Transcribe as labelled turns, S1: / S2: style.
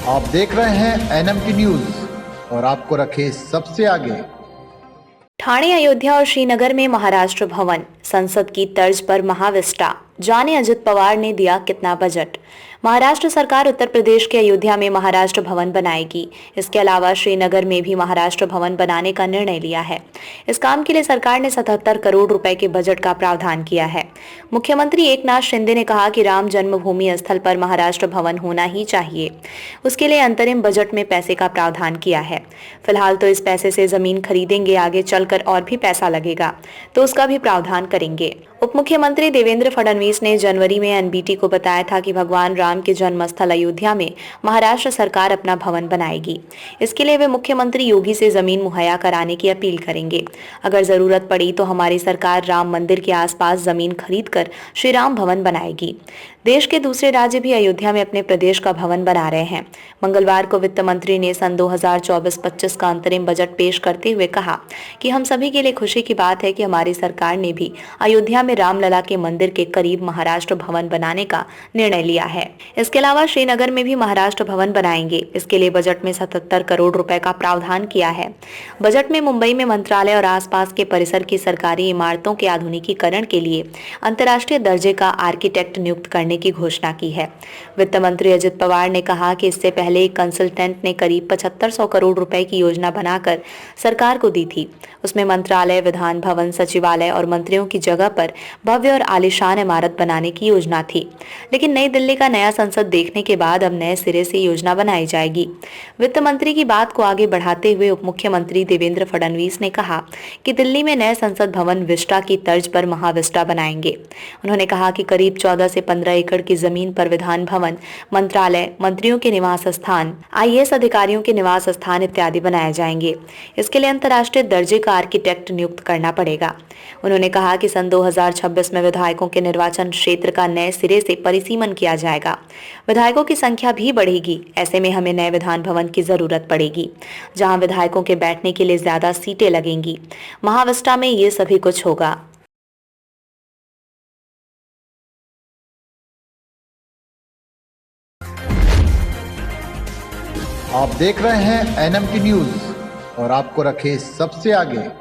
S1: आप देख रहे हैं एनएमटी न्यूज और आपको रखे सबसे आगे।
S2: ठाणे, अयोध्या और श्रीनगर में महाराष्ट्र भवन, संसद की तर्ज पर महाविस्टा। जाने अजित पवार ने दिया कितना बजट। महाराष्ट्र सरकार उत्तर प्रदेश के अयोध्या में महाराष्ट्र भवन बनाएगी। इसके अलावा श्रीनगर में भी महाराष्ट्र भवन बनाने का निर्णय लिया है। इस काम के लिए सरकार ने 77 करोड़ रुपए के बजट का प्रावधान किया है। मुख्यमंत्री एकनाथ शिंदे ने कहा कि राम जन्मभूमि स्थल पर महाराष्ट्र भवन होना ही चाहिए। उसके लिए अंतरिम बजट में पैसे का प्रावधान किया है। फिलहाल तो इस पैसे से जमीन खरीदेंगे, आगे चलकर और भी पैसा लगेगा तो उसका भी प्रावधान करेंगे। उप मुख्यमंत्री देवेंद्र फडणवीस ने जनवरी में एनबीटी को बताया था कि भगवान राम के जन्मस्थल अयोध्या में महाराष्ट्र सरकार अपना भवन बनाएगी। इसके लिए वे मुख्यमंत्री योगी से जमीन मुहैया कराने की अपील करेंगे। अगर जरूरत पड़ी तो हमारी सरकार राम मंदिर के आसपास जमीन खरीदकर श्री राम भवन बनाएगी। देश के दूसरे राज्य भी अयोध्या में अपने प्रदेश का भवन बना रहे हैं। मंगलवार को वित्त मंत्री ने सन 2024-25 का अंतरिम बजट पेश करते हुए कहा कि हम सभी के लिए खुशी की बात है कि हमारी सरकार ने भी अयोध्या में रामलला के मंदिर के करीब महाराष्ट्र भवन बनाने का निर्णय लिया है। इसके अलावा श्रीनगर में भी महाराष्ट्र भवन बनाएंगे। इसके लिए बजट में 77 करोड़ रुपए का प्रावधान किया है। बजट में मुंबई में मंत्रालय और आसपास के परिसर की सरकारी इमारतों के आधुनिकीकरण के लिए अंतर्राष्ट्रीय दर्जे का आर्किटेक्ट नियुक्त करने की घोषणा की है। वित्त मंत्री अजित पवार ने कहा कि इससे पहले एक कंसल्टेंट ने करीब 7500 करोड़ रुपए की योजना बनाकर सरकार को दी थी। उसमें मंत्रालय, विधान भवन, सचिवालय और मंत्रियों की जगह पर भव्य और आलीशान इमारत बनाने की योजना थी। लेकिन नई दिल्ली का नया संसद देखने के बाद अब नए सिरे से योजना बनाई जाएगी। वित्त मंत्री की बात को आगे बढ़ाते हुए उप मुख्यमंत्री देवेंद्र फडणवीस ने कहा कि दिल्ली में नए संसद भवन विस्टा की तर्ज पर महाविस्टा बनाएंगे। उन्होंने कहा कि करीब 14 से 15 एकड़ की जमीन पर विधान भवन, मंत्रालय, मंत्रियों के निवास स्थान, आईएएस अधिकारियों के निवास स्थान इत्यादि बनाए जाएंगे। इसके लिए अंतर्राष्ट्रीय दर्जे का आर्किटेक्ट नियुक्त करना पड़ेगा। उन्होंने कहा कि सन 2026 में विधायकों के निर्वाचन क्षेत्र का नए सिरे से परिसीमन किया जाएगा। विधायकों की संख्या भी बढ़ेगी। ऐसे में हमें नए विधान भवन की जरूरत पड़ेगी, जहां विधायकों के बैठने के लिए ज्यादा सीटें लगेंगी। महाविस्टा में ये सभी कुछ होगा।
S1: आप देख रहे हैं एनएमटी न्यूज और आपको रखे सबसे आगे।